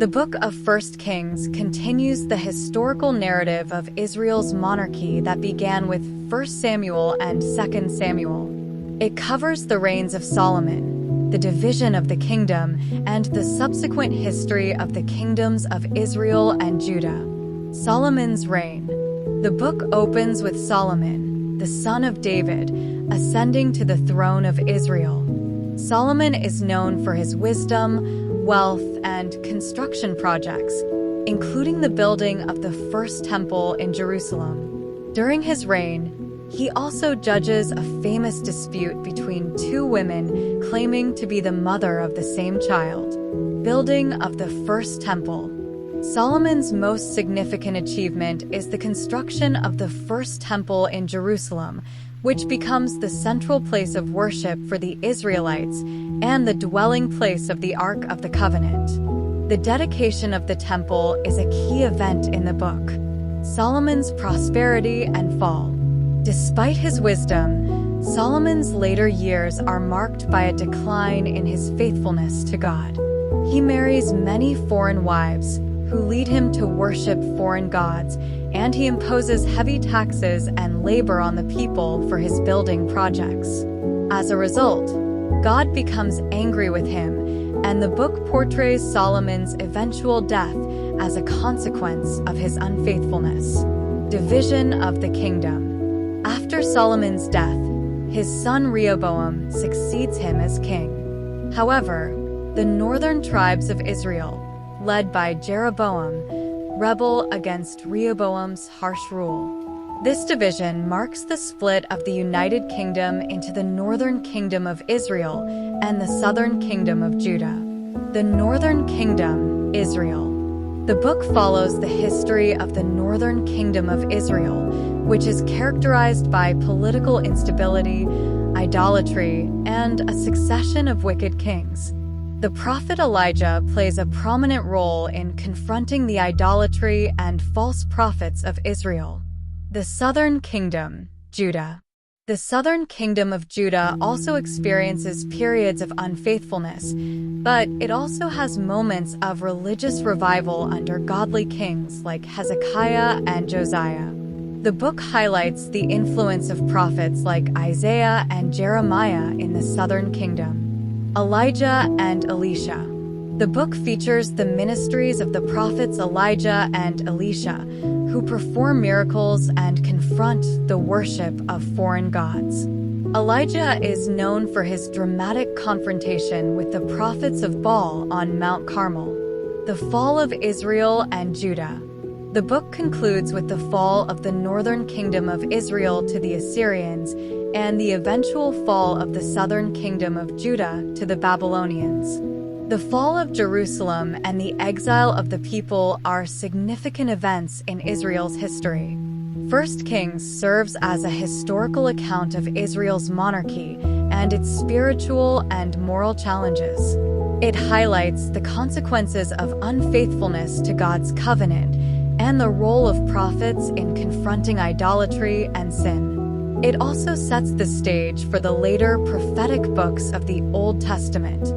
The book of 1 Kings continues the historical narrative of Israel's monarchy that began with 1 Samuel and 2 Samuel. It covers the reigns of Solomon, the division of the kingdom, and the subsequent history of the kingdoms of Israel and Judah. Solomon's reign. The book opens with Solomon, the son of David, ascending to the throne of Israel. Solomon is known for his wisdom, wealth, and construction projects, including the building of the first temple in Jerusalem. During his reign, he also judges a famous dispute between two women claiming to be the mother of the same child. Building of the first temple. Solomon's most significant achievement is the construction of the first temple in Jerusalem, which becomes the central place of worship for the Israelites and the dwelling place of the Ark of the Covenant. The dedication of the temple is a key event in the book. Solomon's prosperity and fall. Despite his wisdom, Solomon's later years are marked by a decline in his faithfulness to God. He marries many foreign wives, who lead him to worship foreign gods, and he imposes heavy taxes and labor on the people for his building projects. As a result, God becomes angry with him, and the book portrays Solomon's eventual death as a consequence of his unfaithfulness. Division of the kingdom. After Solomon's death, his son Rehoboam succeeds him as king. However, the northern tribes of Israel, led by Jeroboam, rebel against Rehoboam's harsh rule. This division marks the split of the United Kingdom into the Northern Kingdom of Israel and the Southern Kingdom of Judah. The Northern Kingdom, Israel. The book follows the history of the Northern Kingdom of Israel, which is characterized by political instability, idolatry, and a succession of wicked kings. The prophet Elijah plays a prominent role in confronting the idolatry and false prophets of Israel. The Southern Kingdom, Judah. The Southern Kingdom of Judah also experiences periods of unfaithfulness, but it also has moments of religious revival under godly kings like Hezekiah and Josiah. The book highlights the influence of prophets like Isaiah and Jeremiah in the Southern Kingdom. Elijah and Elisha. The book features the ministries of the prophets Elijah and Elisha, who perform miracles and confront the worship of foreign gods. Elijah is known for his dramatic confrontation with the prophets of Baal on Mount Carmel. The fall of Israel and Judah. The book concludes with the fall of the northern kingdom of Israel to the Assyrians and the eventual fall of the southern kingdom of Judah to the Babylonians. The fall of Jerusalem and the exile of the people are significant events in Israel's history. 1 Kings serves as a historical account of Israel's monarchy and its spiritual and moral challenges. It highlights the consequences of unfaithfulness to God's covenant and the role of prophets in confronting idolatry and sin. It also sets the stage for the later prophetic books of the Old Testament.